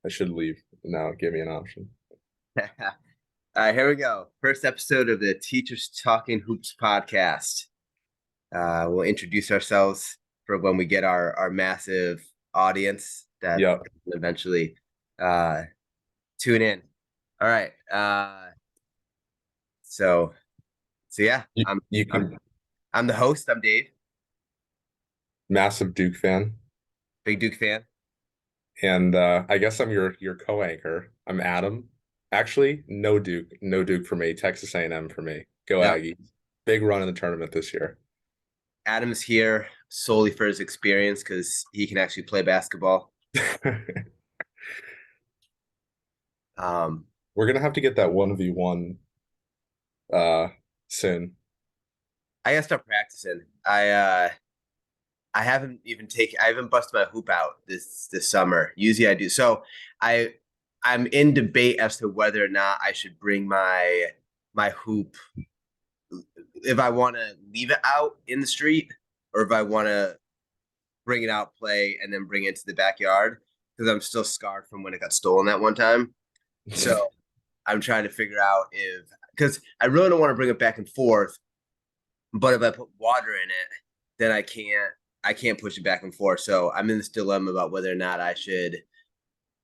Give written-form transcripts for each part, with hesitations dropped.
I should leave. No, give me an option. All right, here we go. First episode of the Teachers Talking Hoops podcast. We'll introduce ourselves for when we get our massive audience that Yeah, will eventually uh, tune in. All right. So so yeah, you, I'm you I'm can. I'm the host. I'm Dave, Massive Duke fan, big Duke fan. and I guess I'm your co-anchor. I'm Adam. Actually, no Duke for me. Texas A&M for me. Go Yep. Aggies! Big run in the tournament this year. Adam's here solely for his experience because he can actually play basketball. Um, We're gonna have to get that 1v1 uh soon. I gotta start practicing. I haven't busted my hoop out this summer. Usually I do. So I I'm in debate as to whether or not I should bring my hoop if I want to leave it out in the street or if I want to bring it out, play, and then bring it to the backyard because I'm still scarred from when it got stolen that one time. So I'm trying to figure out if because I really don't want to bring it back and forth, but if I put water in it, then I can't push it back and forth. So I'm in this dilemma about whether or not I should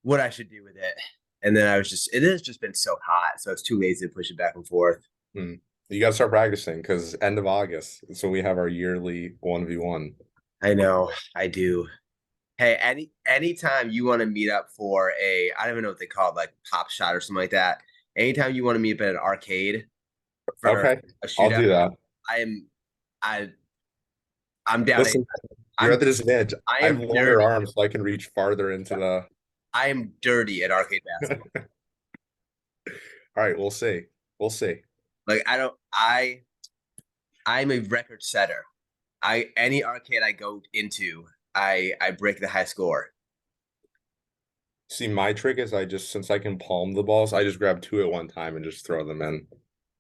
what I should do with it. And then it has just been so hot, so it's too lazy to push it back and forth. Hmm. You gotta start practicing because end of August, so we have our yearly 1v1. I know, I do. Hey, anytime you want to meet up for I don't even know what they call it, like pop shot or something like that. Anytime you want to meet up at an arcade for Okay, a I'll shootout, do that. I am I I'm down. Listen, you're at I'm the disadvantage. I I have am longer dirty. arms, so I can reach farther into the. I am dirty at arcade basketball. All right, we'll see. We'll see. Like I don't I'm a record setter. I any arcade I go into, I break the high score. See, my trick is since I can palm the balls, I just grab two at one time and just throw them in.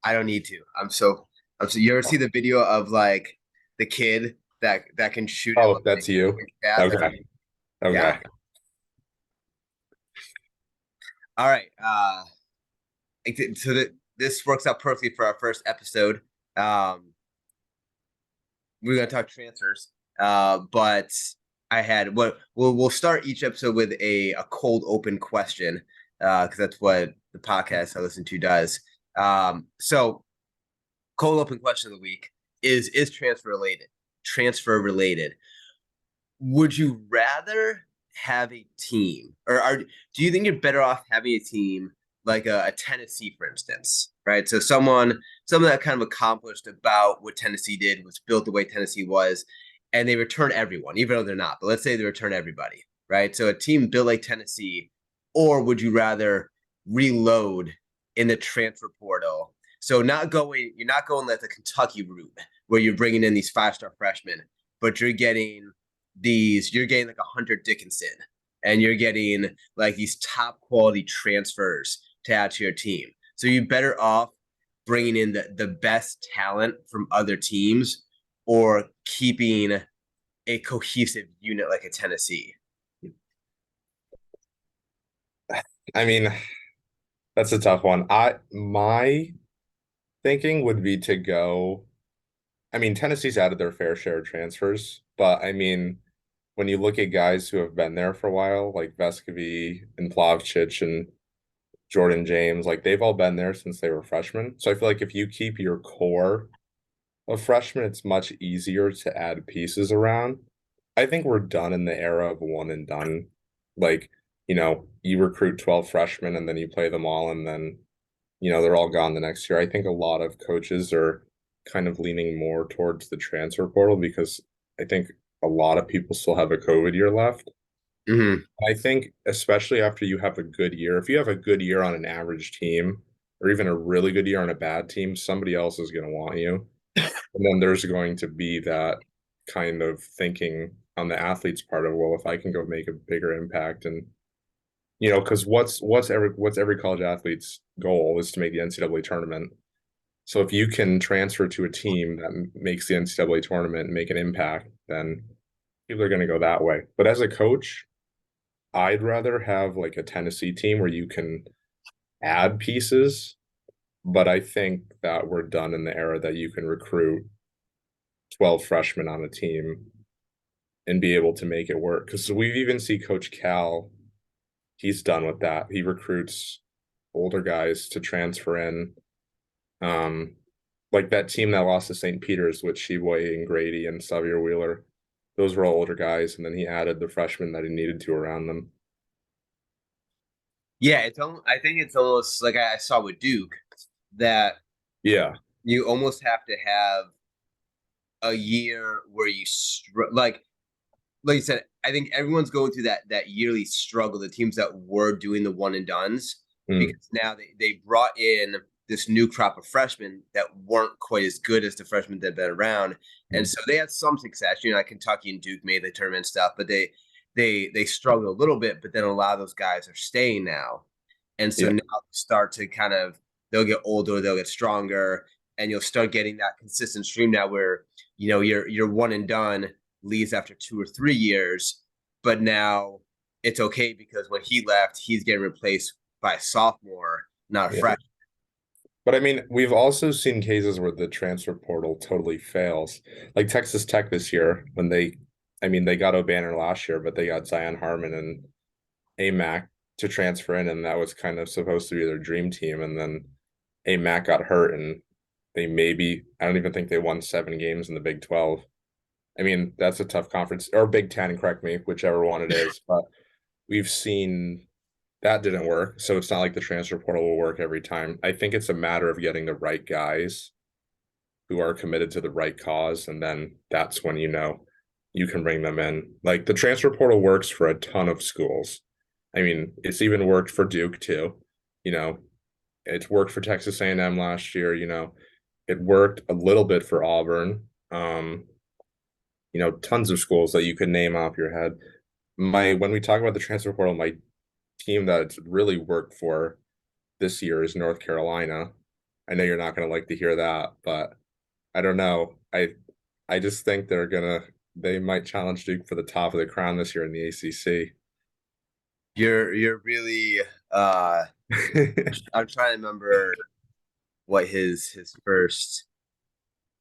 I don't need to. I'm so you ever see the video of like the kid that can shoot it Oh, like that's you. fast? That's Okay. me. Yeah. Okay. All right. So that this works out perfectly for our first episode. We're gonna talk transfers. But I had what we'll start each episode with a cold open question because that's what the podcast I listen to does. So cold open question of the week is transfer related. Transfer related. Would you rather have a team, or do you think you're better off having a team like a Tennessee, for instance, right? So someone that kind of accomplished about what Tennessee did, was built the way Tennessee was, and they return everyone, even though they're not. But let's say they return everybody, right? So a team built like Tennessee, or would you rather reload in the transfer portal? So you're not going like the Kentucky route where you're bringing in these 5-star freshmen, but you're getting like a Hunter Dickinson and you're getting like these top quality transfers to add to your team. So you're better off bringing in the best talent from other teams or keeping a cohesive unit like a Tennessee. I mean, that's a tough one. My thinking would be to go. I mean, Tennessee's added their fair share of transfers, but I mean, when you look at guys who have been there for a while, like Vescovi and Plavcic and Jordan James, like they've all been there since they were freshmen. So I feel like if you keep your core of freshmen, it's much easier to add pieces around. I think we're done in the era of one and done. Like, you recruit 12 freshmen and then you play them all and then, they're all gone the next year. I think a lot of coaches are kind of leaning more towards the transfer portal because I think a lot of people still have a COVID year left. Mm-hmm. I think especially after you have a good year, if you have a good year on an average team or even a really good year on a bad team, somebody else is going to want you. And then there's going to be that kind of thinking on the athlete's part of, well, if I can go make a bigger impact and because what's every college athlete's goal is to make the NCAA tournament. So if you can transfer to a team that makes the NCAA tournament and make an impact, then people are going to go that way. But as a coach, I'd rather have like a Tennessee team where you can add pieces, but I think that we're done in the era that you can recruit 12 freshmen on a team and be able to make it work. Because we've even see Coach Cal, he's done with that. He recruits older guys to transfer in. Um, like that team that lost to St. Peter's with Sheboy and Grady and Xavier Wheeler. Those were all older guys, and then he added the freshmen that he needed to around them. Yeah, I think it's almost like I saw with Duke that Yeah, you almost have to have a year where like you said, I think everyone's going through that yearly struggle. The teams that were doing the one and dones, mm, because now they brought in this new crop of freshmen that weren't quite as good as the freshmen that had been around, and mm. so they had some success. You know, like Kentucky and Duke made the tournament stuff, but they struggled a little bit. But then a lot of those guys are staying now, and so Yeah, now start to kind of they'll get older, they'll get stronger, and you'll start getting that consistent stream now where you're one and done leaves after 2 or 3 years, but now it's okay because when he left, he's getting replaced by a sophomore, not a yeah. freshman. But I mean, we've also seen cases where the transfer portal totally fails. Like Texas Tech this year, when I mean, they got O'Banner last year, but they got Zion Harmon and AMAC to transfer in, and that was kind of supposed to be their dream team. And then AMAC got hurt, and I don't even think they won 7 games in the Big 12. I mean, that's a tough conference, or Big 10, correct me, whichever one it is. But we've seen that didn't work. So it's not like the transfer portal will work every time. I think it's a matter of getting the right guys who are committed to the right cause. And then that's when you can bring them in. Like the transfer portal works for a ton of schools. I mean, it's even worked for Duke too. You know, it's worked for Texas A&M last year. It worked a little bit for Auburn. Tons of schools that you could name off your head. When we talk about the transfer portal, my team that it's really worked for this year is North Carolina. I know you're not going to like to hear that, but I don't know. I just think they might challenge Duke for the top of the crown this year in the ACC. You're really I'm trying to remember what his first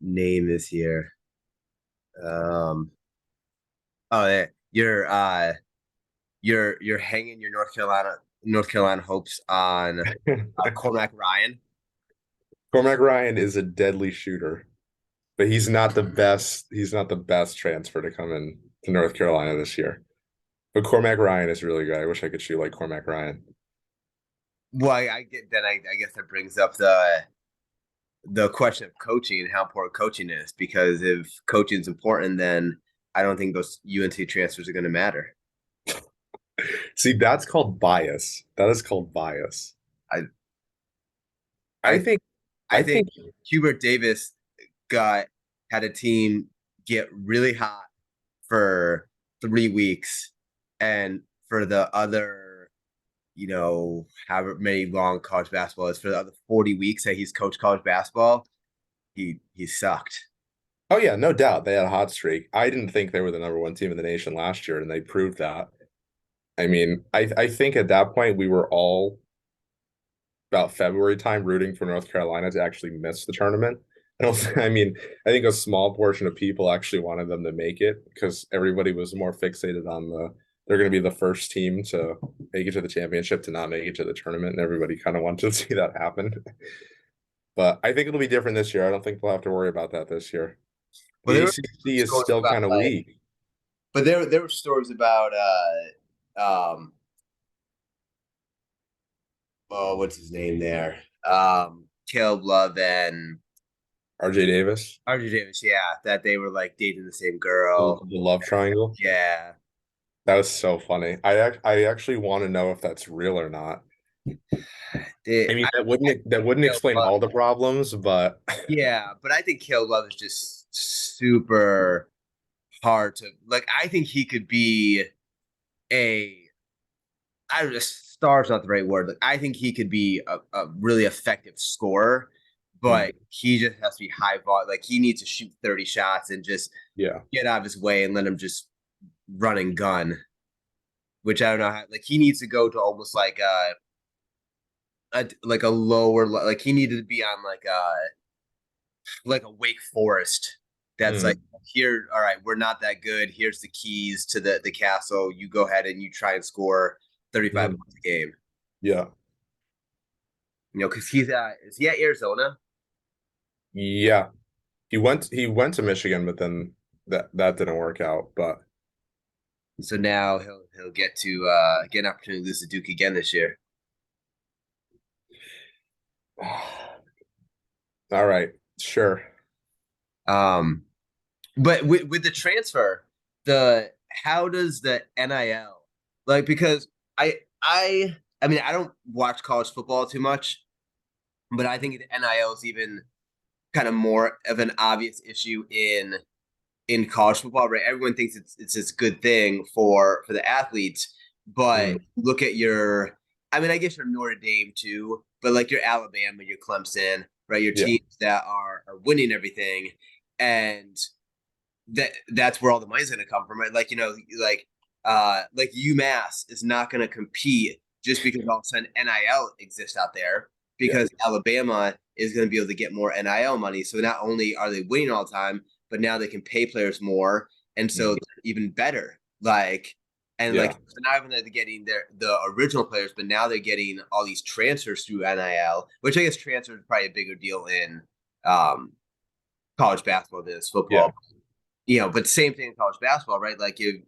name is here. Um oh yeah, you're hanging your North Carolina hopes on Cormac Ryan. Cormac Ryan is a deadly shooter, but he's not the best. He's not the best transfer to come in to North Carolina this year. But Cormac Ryan is really good. I wish I could shoot like Cormac Ryan. Well, I get that. I guess that brings up the question of coaching and how important coaching is. Because if coaching is important, then I don't think those UNC transfers are going to matter. See, that's called bias. That is called bias. I I I think I I think think Hubert Davis got had a team get really hot for 3 weeks, and for the other, however many long college basketball is for the other 40 weeks that he's coached college basketball, he sucked. oh yeah, no doubt they had a hot streak. I didn't think they were the number one team in the nation last year, and they proved that. I mean, I think at that point we were all about February time rooting for North Carolina to actually miss the tournament. I mean, I think a small portion of people actually wanted them to make it because everybody was more fixated on they're going to be the first team to make it to the championship to not make it to the tournament, and everybody kind of wanted to see that happen. But I think it'll be different this year. I don't think we'll have to worry about that this year. Well, The there were ACC is stories still about kind of like, weak. but there were stories about oh, what's his name there? Caleb Love and RJ Davis, RJ Davis, yeah, that they were like dating the same the, girl. the love triangle. Yeah. That was so funny. I actually want to know if that's real or not. They, I mean, I, I that think wouldn't Caleb explain Love, all the problems, but yeah, but I think Caleb Love is just super hard to like. I think he could be a I don't know, star's not the right word. Like I think he could be a really effective scorer, mm, but he just has to be high vol. Like he needs to shoot 30 shots and just yeah. get out of his way and let him just run and gun which I don't know how, like he needs to go to almost like a lower like he needed to be on like a Wake Forest. That's like Mm, here, all right, we're not that good. Here's the keys to the castle. You go ahead and you try and score 35 mhm. points a game. Yeah. You know, because he's at is he at Arizona? Yeah. He went to Michigan, but then that didn't work out. But So now he'll get to get an opportunity to lose to Duke again this year. all right, sure. Um, but with the transfer, the how does the NIL like because I mean I don't watch college football too much, but I think the NIL is even kind of more of an obvious issue in college football, right? Everyone thinks it's this good thing for the athletes, but Mm, look at your, I mean, I guess your Notre Dame too, but like your Alabama, your Clemson, right? Your yeah. teams that are winning everything, and that's where all the money's going to come from, right? Like like UMass is not going to compete just because all of a sudden NIL exists out there Yeah. because Alabama is going to be able to get more NIL money. So not only are they winning all the time, but now they can pay players more, and so Mm, they're even better. Like and like yeah. so not even that they're getting the original players, but now they're getting all these transfers through NIL, which I guess transfer is probably a bigger deal in um, college basketball than it's Yeah. football. You know, but same thing in college basketball, right? Like you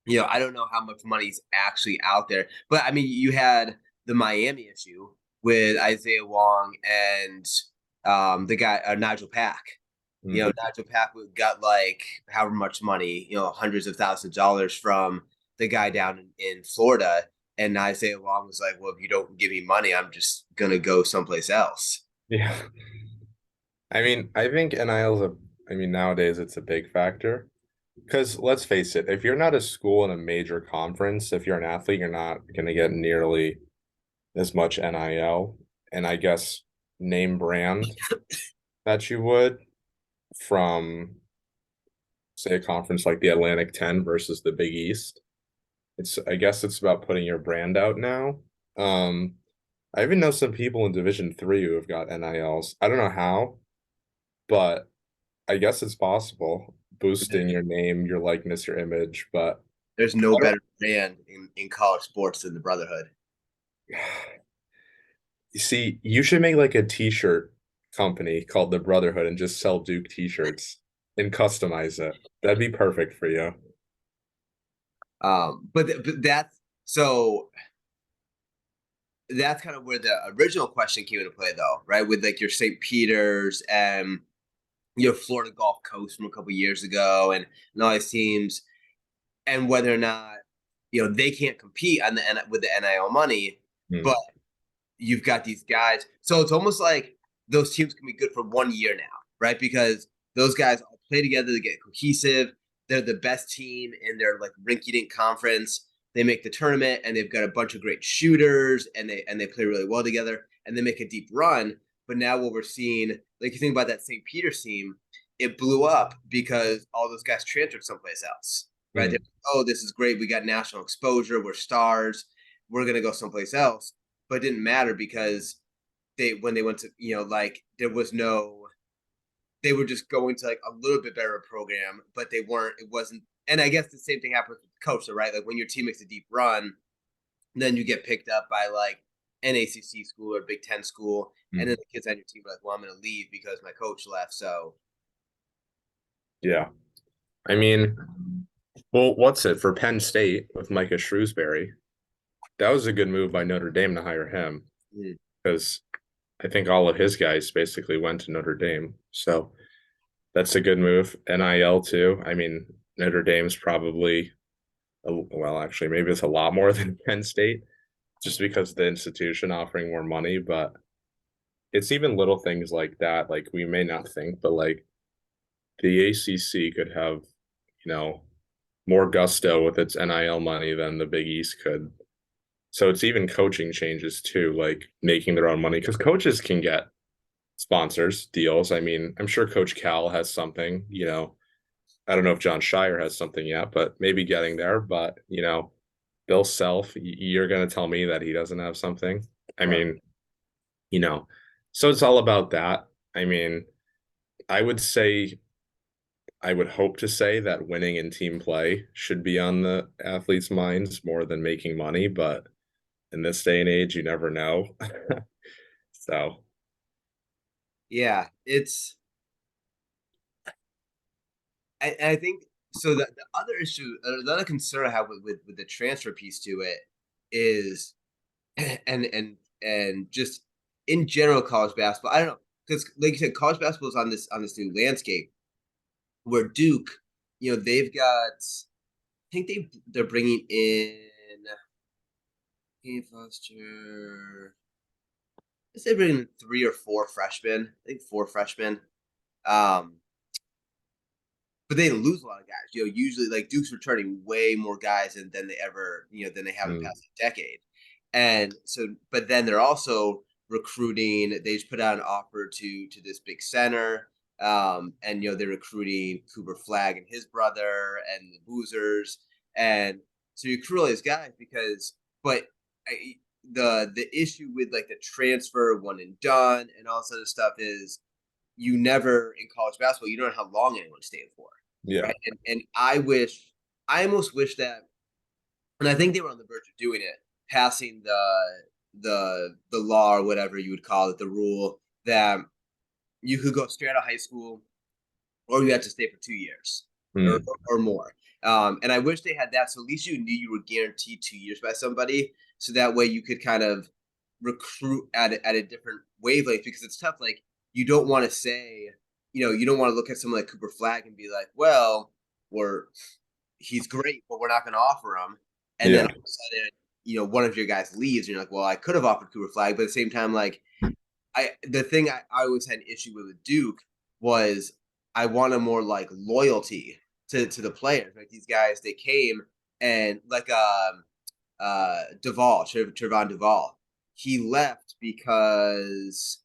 know, I don't know how much money's actually out there, but I mean, you had the Miami issue with Isaiah Wong and the guy Nigel Pack. You know, Mm, Nigel Pack got like however much money, you know, hundreds of thousands of dollars from the guy down in Florida, and Isaiah Wong was like, "Well, if you don't give me money, I'm just gonna go someplace else." yeah. I mean, I think NIL's I mean, nowadays it's a big factor. Because let's face it, if you're not a school in a major conference, if you're an athlete, you're not going to get nearly as much NIL and I guess name brand that you would from, say, a conference like the Atlantic 10 versus the Big East. I guess it's about putting your brand out now. Um, I even know some people in Division 3 who have got NILs. I don't know how, but I guess it's possible, boosting your name, your likeness, your image. But There's no I don't. better brand in college sports than the Brotherhood. You see, you should make like a t-shirt company called the Brotherhood and just sell Duke t-shirts and customize it. That'd be perfect for you. But that's so that's kind of where the original question came into play, though, right? With like your St. Peter's and your Florida Gulf Coast from a couple years ago, and all these teams, and whether or not you know they can't compete on the with the NIL money, but Hmm. you've got these guys. So it's almost like those teams can be good for 1 year now, right? Because those guys all play together, they get cohesive. They're the best team in their like rinky-dink conference. They make the tournament, and they've got a bunch of great shooters, and they play really well together, and they make a deep run. But now what we're seeing, like you think about that St. Peter's team, it blew up because all those guys transferred someplace else, right? Hmm. Oh, this is great. We got national exposure. We're stars. We're gonna go someplace else, but it didn't matter because they when they went to like there was no they were just going to like a little bit better program, but they weren't. It wasn't. And I guess the same thing happens with the coach, so, right? Like when your team makes a deep run, then you get picked up by like an ACC school or Big Ten school, and then Hmm. the kids on your team are like, "Well, I'm going to leave because my coach left." So Yeah. I mean, well, what's it for Penn State with Micah Shrewsbury? That was a good move by Notre Dame to hire him mm, because I think all of his guys basically went to Notre Dame. So that's a good move. NIL too. I mean, Notre Dame's probably, well, actually, maybe it's a lot more than Penn State just because the institution offering more money, but it's even little things like that. Like we may not think, but like the ACC could have, you know, more gusto with its NIL money than the Big East could. So it's even coaching changes too, like making their own money because coaches can get sponsors deals. I mean, I'm sure Coach Cal has something, I don't know if John Shire has something yet, but maybe getting there. But, Bill Self, you're gonna tell me that he doesn't have something? I No. mean, you know, so it's all about that. I mean, I would say I would hope to say that winning in team play should be on the athletes' minds more than making money, but in this day and age, you never know. So, Yeah, it's I think so. The other issue, the other concern I have with the transfer piece to it is, and just in general college basketball. I don't know because, like you said, college basketball is on this new landscape where Duke, they've got. I think they're bringing in Ian Foster. I say bringing in 3 or 4 freshmen. I think 4 freshmen. Um, but they lose a lot of guys. Usually like Duke's returning way more guys than they ever, than they have in the mm, past decade. And so, but then they're also recruiting. They just put out an offer to this big center, and they're recruiting Cooper Flag and his brother and the Boozers, and so you recruit all these guys but I, the issue with like the transfer one and done and all this other stuff is you never in college basketball you don't know how long anyone's staying for, yeah. right? And I almost wish that, and I think they were on the verge of doing it, passing the law or whatever you would call it, the rule that you could go straight out of high school or you had to stay for 2 years or Mm, or more. And I wish they had that, so at least you knew you were guaranteed 2 years by somebody, so that way you could kind of recruit at a different wavelength because it's tough. Like you don't want to say, you don't want to look at someone like Cooper Flag and be like, well, we're he's great, but we're not going to offer him. And then yeah. all of a sudden, one of your guys leaves, and you're like, well, I could have offered Cooper Flag, but at the same time, like the thing I always had an issue with Duke was I wanted more like loyalty to the players. Like these guys, they came and like Duvall, Trevon Duvall, he left because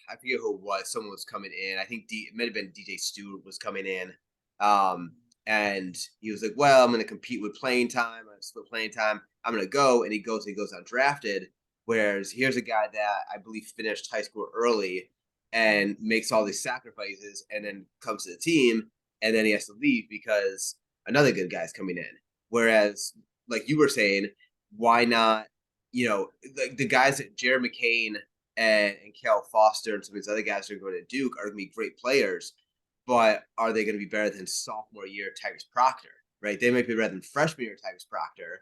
I forget who it was. Someone was coming in. I think it might have been DJ Stewart was coming in. Um, and he was like, well, I'm going to compete with playing time. I'm going to split playing time. I'm going to go. And he goes undrafted. Whereas here's a guy that I believe finished high school early and makes all these sacrifices and then comes to the team. And then he has to leave because another good guy's coming in. Whereas, like you were saying, why not, like the guys that Jared McCain and Cal Foster and some of these other guys who are going to Duke are going to be great players, but are they going to be better than sophomore year Tyrese Proctor? Right? They might be better than freshman year Tyrese Proctor,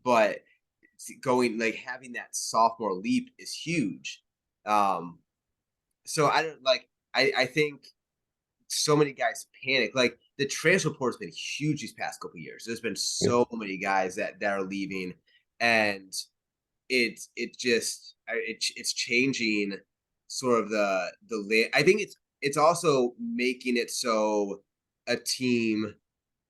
but going like having that sophomore leap is huge. Um, so I don't like. I think so many guys panic. Like the transfer portal has been huge these past couple of years. There's been Yeah. so many guys that are leaving, and it's changing sort of I think it's also making it so a team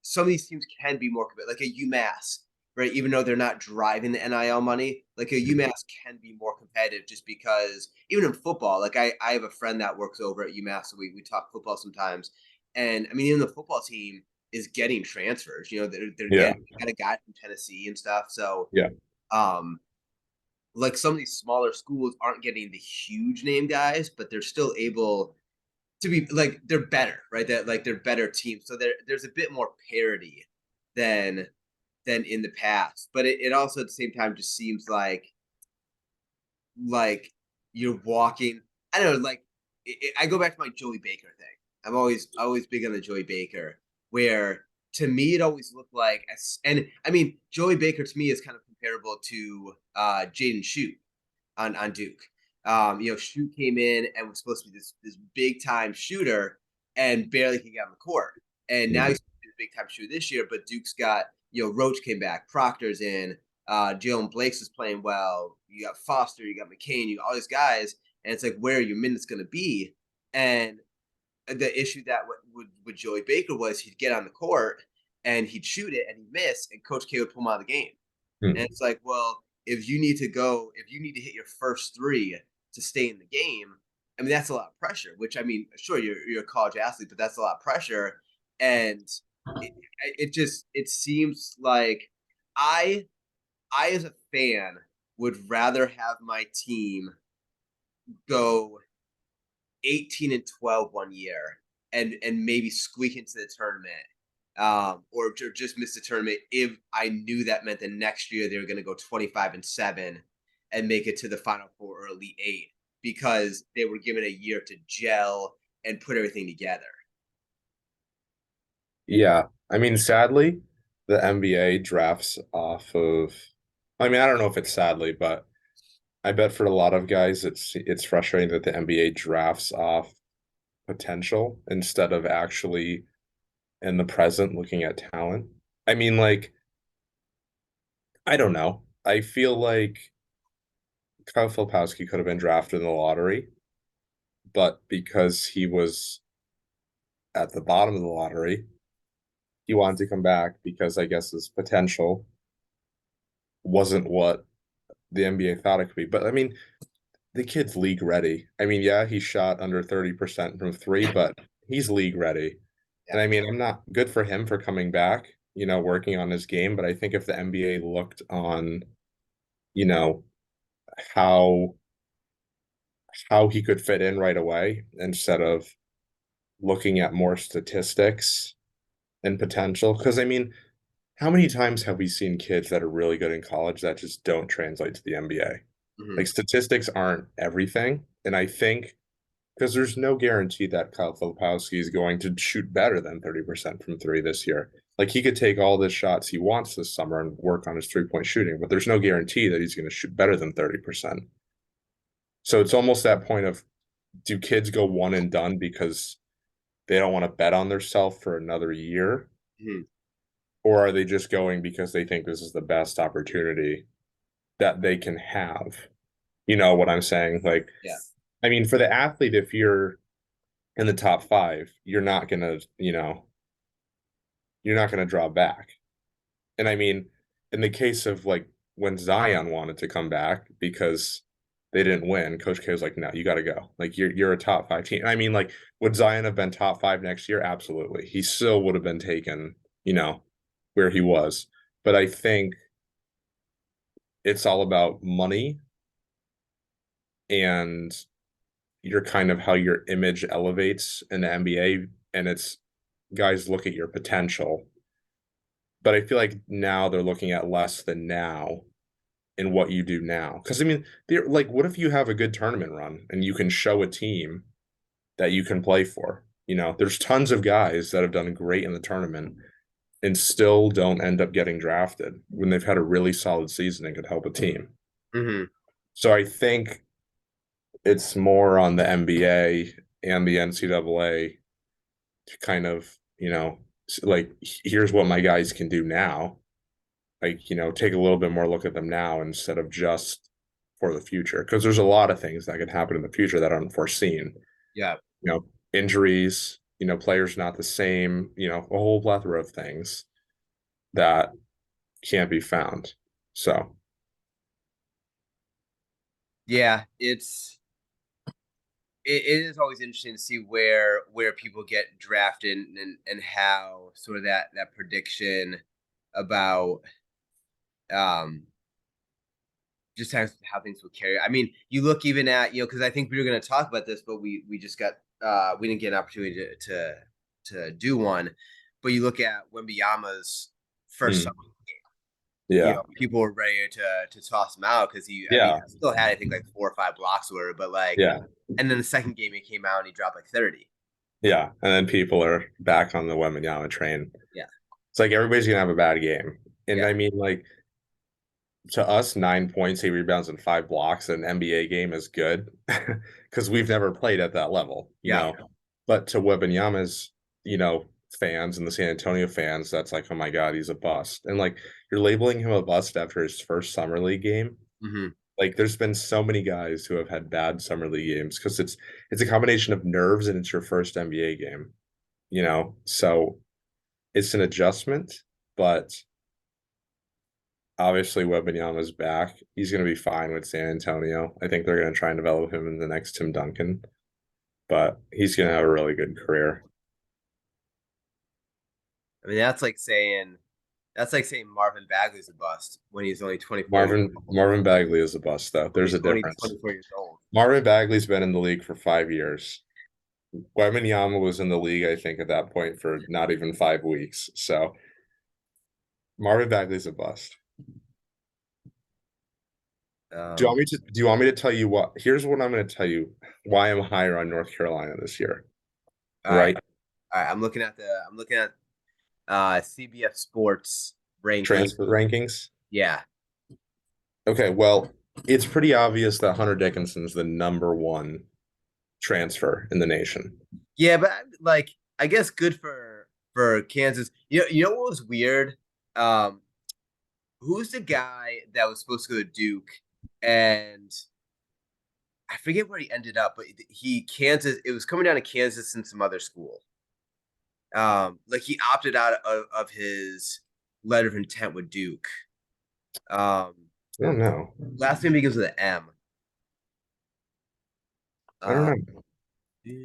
some of these teams can be more competitive, like a UMass, right? Even though they're not driving the NIL money, like a Mhm. UMass can be more competitive just because even in football, like I have a friend that works over at UMass, so we talk football sometimes. And I mean, even the football team is getting transfers. They're Yeah. getting got a guy from Tennessee and stuff. So Yeah. um like some of these smaller schools aren't getting the huge name guys, but they're still able to be like they're better, right? That like they're better teams. So there's a bit more parity than in the past. But it also at the same time just seems like you're walking. I don't know, like I go back to my Joey Baker thing. I'm always big on the Joey Baker, where to me it always looked like, and I mean Joey Baker to me is kind of comparable to Jaden Shute on Duke. Shute came in and was supposed to be this big time shooter and barely could get on the court. And now Mhm. he's a big time shooter this year, but Duke's got, Roach came back, Proctor's in, Jalen Blake's is playing well. You got Foster, you got McCain, you got all these guys, and it's like, where are your minutes going to be? And the issue that with Joey Baker was he'd get on the court and he'd shoot it and he'd miss, and Coach K would pull him out of the game. And Mhm. it's like, well, if you need to hit your first three to stay in the game, I mean, that's a lot of pressure, which I mean, sure, you're a college athlete, but that's a lot of pressure. And it seems like I I as a fan would rather have my team go 18 and 12 one year and maybe squeak into the tournament, or just miss the tournament if I knew that meant the next year they were going to go 25-7 and make it to the Final Four or Elite Eight because they were given a year to gel and put everything together. Yeah. I mean, sadly, the NBA drafts off of, I mean, I don't know if it's sadly, but I bet for a lot of guys it's frustrating that the NBA drafts off potential instead of actually in the present looking at talent. I mean, like, I don't know. I feel like Kyle Filipowski could have been drafted in the lottery, but because he was at the bottom of the lottery, he wanted to come back because I guess his potential wasn't what the NBA thought it could be. But I mean, the kid's league ready. I mean, yeah, he shot under 30% from three, but he's league ready. Yeah. And I mean, I'm not good for him for coming back, working on his game, but I think if the NBA looked on, you know, how he could fit in right away instead of looking at more statistics and potential. Because I mean, how many times have we seen kids that are really good in college that just don't translate to the NBA? Mm-hmm. Like statistics aren't everything. And I think because there's no guarantee that Kyle Filipowski is going to shoot better than 30% from three this year. Like he could take all the shots he wants this summer and work on his 3-point shooting, but there's no guarantee that he's going to shoot better than 30%. So it's almost that point of do kids go one and done because they don't want to bet on themselves for another year? Mm-hmm. Or are they just going because they think this is the best opportunity that they can have? You know what I'm saying? Like, Yeah. I mean, for the athlete, if you're in the top five, you're not gonna, you're not gonna draw back. And I mean, in the case of like when Zion wanted to come back because they didn't win, Coach K was like, "No, you got to go. Like you're a top five team." I mean, like, would Zion have been top five next year? Absolutely. He still would have been taken, where he was. But I think it's all about money and your kind of how your image elevates in the NBA, and it's guys look at your potential. But I feel like now they're looking at less than now in what you do now. Because I mean, they're like, what if you have a good tournament run and you can show a team that you can play for? There's tons of guys that have done great in the tournament and still don't end up getting drafted when they've had a really solid season and could help a team. Mm-hmm. So I think it's more on the NBA and the NCAA to kind of, like, here's what my guys can do now. Like, take a little bit more look at them now instead of just for the future. Because there's a lot of things that can happen in the future that aren't foreseen. Yeah. Injuries, players not the same, a whole plethora of things that can't be found. So, Yeah. It is always interesting to see where people get drafted and how sort of that prediction about um just how things will carry. I mean, you look even at because I think we were going to talk about this, but we just got we didn't get an opportunity to do one. But you look at Wembanyama's first summer, yeah. people were ready to toss him out because I mean, Yeah. he still had I think like 4 or 5 blocks or whatever, but like, Yeah. and then the second game he came out and he dropped like 30. Yeah. And then people are back on the Wembanyama train. Yeah, It's like everybody's gonna have a bad game. And yeah, I mean, like to us, 9 points, 8 rebounds, and 5 blocks in an NBA game is good because we've never played at that level, yeah. But to Wembanyama's, fans and the San Antonio fans, that's like, oh my God, he's a bust. And like you're labeling him a bust after his first summer league game. Mm-hmm. Like there's been so many guys who have had bad summer league games because it's a combination of nerves and it's your first NBA game, So it's an adjustment, but obviously Wembanyama's back. He's going to be fine with San Antonio. I think they're going to try and develop him in the next Tim Duncan, but he's going to have a really good career. I mean, that's like saying That's like saying Marvin Bagley's a bust when he's only 24 years Marvin Bagley is a bust, though. when There's he's a only difference. 24 years old. Marvin Bagley's been in the league for 5 years. Wembanyama was in the league, I think, at that point for not even 5 weeks. So Marvin Bagley's a bust. Um, Do you want me to tell you what? Here's what I'm going to tell you why I'm higher on North Carolina this year. all right, Right? all right. I'm looking at CBS Sports ranking. Transfer rankings. Yeah, Okay, well, it's pretty obvious that Hunter Dickinson's the number one transfer in the nation. yeah, but like I guess good for Kansas. You know what was weird? Um, who's the guy that was supposed to go to Duke, and I forget where he ended up, but he Kansas. It was coming down to Kansas and some other school. Like he opted out of his letter of intent with Duke. Um, I don't know. last name begins with an M. I don't Uh, know.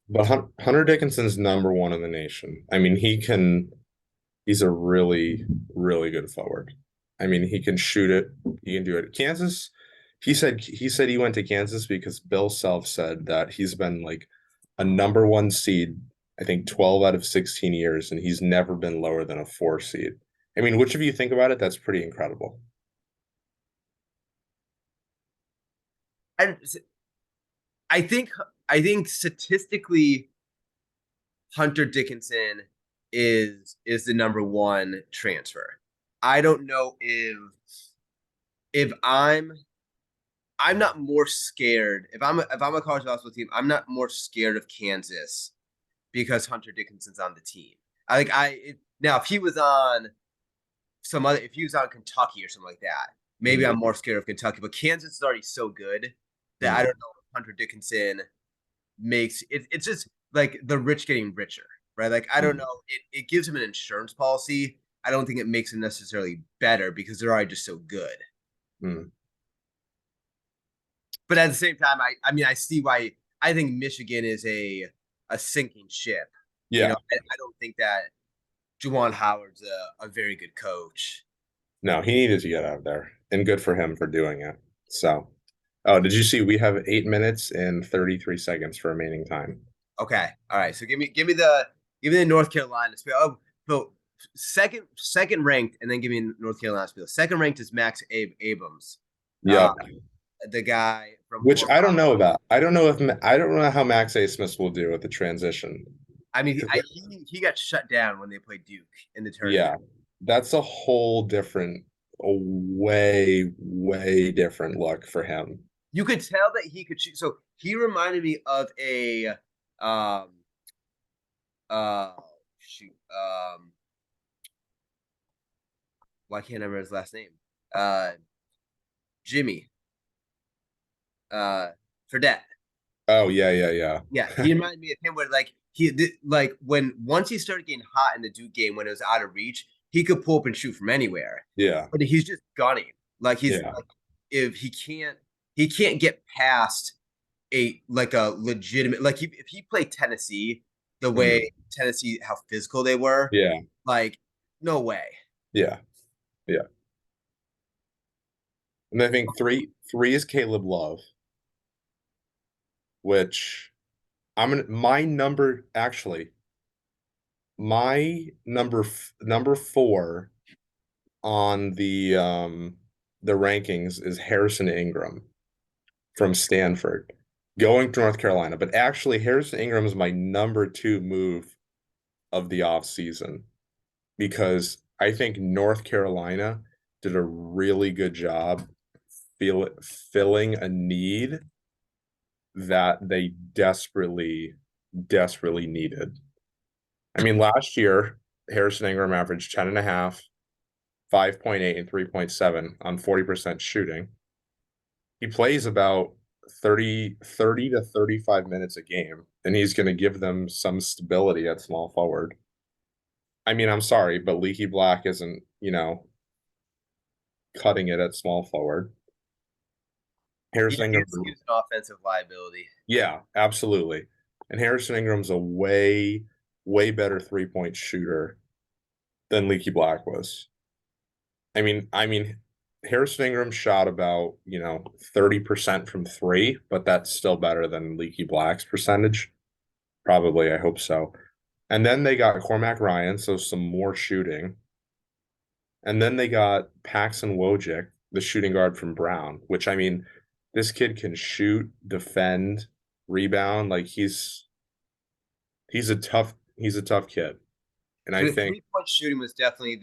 But Hunter Dickinson's number one in the nation. I mean, he's a really, really good forward. I mean, he can shoot it. He can do it. Kansas, he said he went to Kansas because Bill Self said that he's been like a number one seed, I think 12 out of 16 years, and he's never been lower than a 4 seed. I mean, which of you think about it, that's pretty incredible. I, I think I think statistically Hunter Dickinson is the number one transfer. I don't know if I'm not more scared if I'm a college basketball team. I'm not more scared of Kansas because Hunter Dickinson's on the team. Now if he was on if he was on Kentucky or something like that, maybe Mm, I'm more scared of Kentucky. But Kansas is already so good that I mm, don't know if Hunter Dickinson makes it. It's just like the rich getting richer, right? Like I don't mm, know. It gives him an insurance policy. I don't think it makes him necessarily better because they're already just so good. mm. But at the same time, I mean I see why I think Michigan is a sinking ship. You know, Yeah. I don't think that Juwan Howard's a very good coach. No, he needed to get out of there, and good for him for doing it. So, oh, did you see we have 8 minutes and 33 seconds for remaining time? Okay, all right. So give me the North Carolina spiel. Oh, so second ranked, and then give me North Carolina spiel. Second ranked is Max Abrams, uh, Yep. the guy from Which Fort I don't Collins. know about. I don't know how Max A. Smith will do with the transition. I mean, 'Cause he got shut down when they played Duke in the tournament. yeah, that's a whole different, a way, way different look for him. You could tell that he could shoot. So he reminded me of a um uh shoot why can't I remember his last name? Uh Jimmy uh Fredette. Oh yeah, yeah, yeah. Yeah, he reminded me of him where like when once he started getting hot in the Duke game when it was out of reach, he could pull up and shoot from anywhere. Yeah, But he's just gunning. Like he's yeah. like if he can't get past a legitimate if he played Tennessee the Mhm. way Tennessee how physical they were, Yeah, like no way. yeah, yeah. And I think three is Caleb Love, which my number actually my number four on the rankings is Harrison Ingram from Stanford going to North Carolina. But actually Harrison Ingram is my number two move of the offseason because I think North Carolina did a really good job filling a need that they desperately needed. I mean, last year, Harrison Ingram averaged 10 and a half, 5.8, and 3.7 on 40% shooting. He plays about 30 to 35 minutes a game, and he's going to give them some stability at small forward. I mean, I'm sorry, but Leaky Black isn't, cutting it at small forward. Yeah, Harrison Ingram, he's an offensive liability. yeah, absolutely. And Harrison Ingram's a way way better 3-point shooter than Leaky Black was. I mean, Harrison Ingram shot about, 30% from three, but that's still better than Leaky Black's percentage. Probably, I hope so. And then they got Cormac Ryan, so some more shooting. And then they got Paxson Wojcik, the shooting guard from Brown, which I mean, this kid can shoot, defend, rebound. Like he's a tough kid. And I So the think 3-point shooting was definitely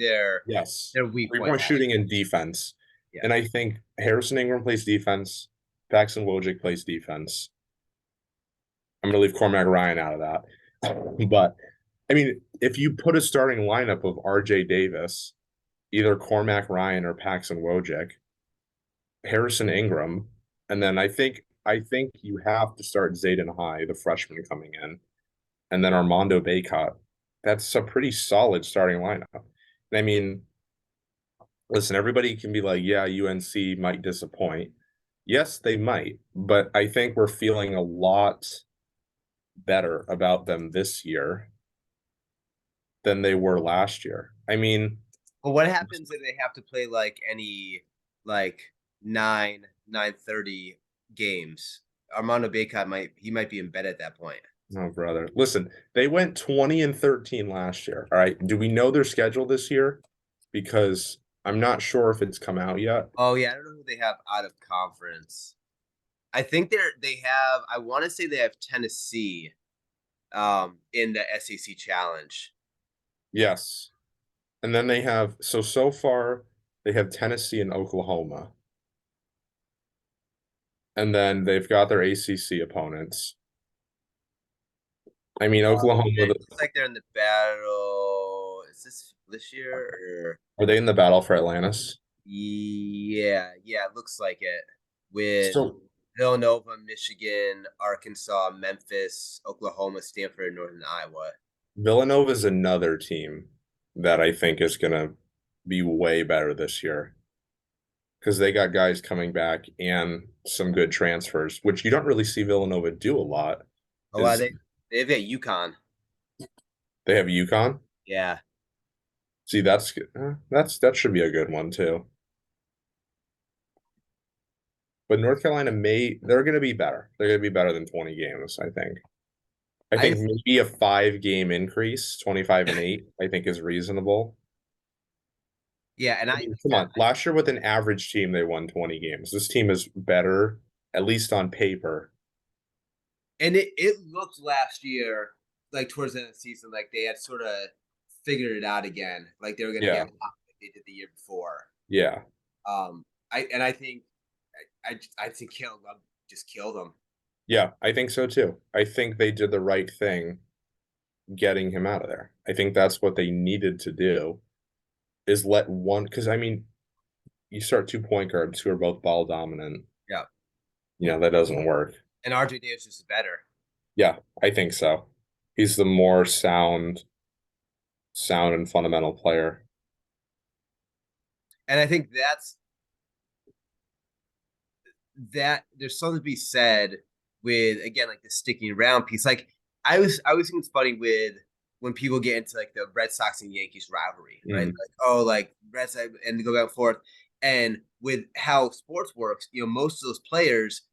yes, their weak point three-point last shooting and defense. year. And I think Harrison Ingram plays defense, Paxson Wojcik plays defense. I'm gonna leave Cormac Ryan out of that. But I mean, if you put a starting lineup of RJ Davis, either Cormac Ryan or Paxson Wojcik, Harrison Ingram, and then I think you have to start Zayden High, the freshman coming in, and then Armando Bacot. That's a pretty solid starting lineup. And I mean, listen, everybody can be like, yeah, UNC might disappoint. Yes, they might, but I think we're feeling a lot better about them this year than they were last year. I mean, But what happens if they have to play like any like 9:30 games? Armando Bacot might be in bed at that point. oh brother, listen, they went 20-13 last year. All right, do we know their schedule this year? Because I'm not sure if it's come out yet. Oh yeah, I don't know who they have out of conference. I think they have. I want to say they have Tennessee, in the SEC Challenge. Yes, and then they have so far they have Tennessee and Oklahoma, and then they've got their ACC opponents. I mean, Oklahoma. It looks like they're in the battle. Is this year or? Are they in the battle for Atlantis? Yeah, it looks like it. With So Villanova, Michigan, Arkansas, Memphis, Oklahoma, Stanford, Northern Iowa. Villanova is another team that I think is going to be way better this year because they got guys coming back and some good transfers, which you don't really see Villanova do a lot. Oh, wow, Is they've got UConn. they have UConn? Yeah. See, that should be a good one too. But North Carolina they're going to be better. They're going to be better than 20 games, I think. I I think maybe a 5-game increase, 25-8, I think is reasonable. yeah, and I mean, come on. Last year with an average team, they won 20 games. This team is better, at least on paper. and it looked last year like towards the end of the season like they had sort of figured it out again. Like they were gonna Yeah. get hot like they did the year before. Yeah. I think I think Caleb Love just killed them. Yeah, I think so too. I think they did the right thing getting him out of there. I think that's what they needed to do is let one, because I mean, you start 2 point guards who are both ball dominant. Yeah. That doesn't work. And RJ Davis is better. Yeah, I think so. He's the more sound and fundamental player. And I think that there's something to be said with again like the sticking around piece. Like I was thinking it's funny with when people get into like the Red Sox and Yankees rivalry, right? Mhm. Like oh like Red Sox and they go back and forth. And with how sports works, most of those players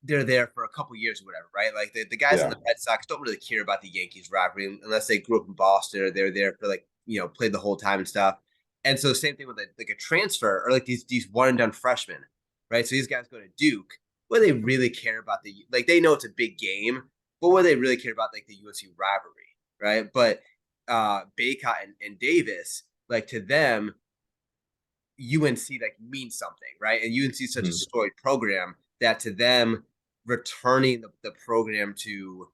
they're there for a couple years or whatever, right? Like the guys on Yeah. the Red Sox don't really care about the Yankees rivalry unless they grew up in Boston or they're there for like played the whole time and stuff. And so same thing with like a transfer or like these one and done freshmen, right? So these guys go to Duke, where they really care about like they know it's a big game, but where they really care about like the USC rivalry, right? But Baycott and Davis, like to them, UNC like means something, right? And UNC is such a Mhm. storied program that to them, returning the program to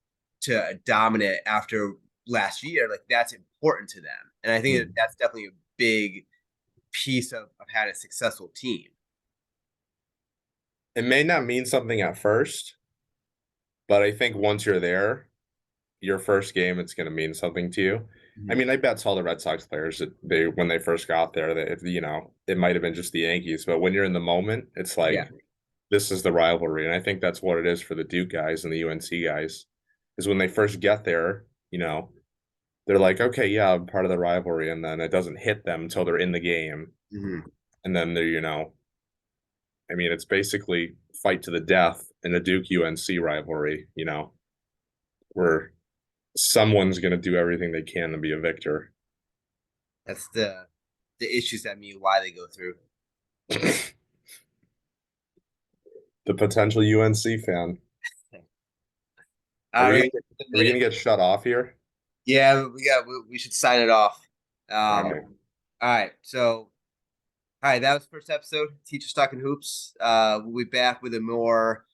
dominate after last year, like that's important to them. And I think that's definitely a big piece of having a successful team. It may not mean something at first, but I think once you're there, your first game, it's going to mean something to you. I mean, I bet all the Red Sox players that when they first got there, that it might have been just the Yankees, but when you're in the moment, it's like Yeah. this is the rivalry, and I think that's what it is for the Duke guys and the UNC guys. Is when they first get there, they're like, okay, yeah, I'm part of the rivalry, and then it doesn't hit them until they're in the game, Mhm. and then they're, I mean, it's basically fight to the death in a Duke UNC rivalry, where someone's going to do everything they can to be a victor. That's the issues that me why they go through. The potential UNC fan. Are we We gonna got get, a are we gonna minute. get shut off here? Yeah, we should sign it off. All Um, right. all right, so all right, that was the first episode, Teachers Talking Hoops. We'll be back with a more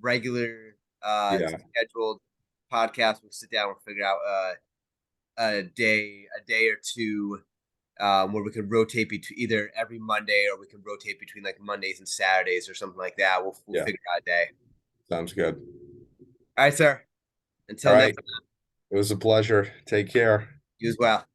regular Yeah. scheduled podcast. We'll sit down, we'll figure out a day or two where we can rotate between either every Monday or we can rotate between like Mondays and Saturdays or something like that. We'll Yeah. figure out a day. Sounds good. All right, sir. All Until right. next time, It was a pleasure. Take care. you as well.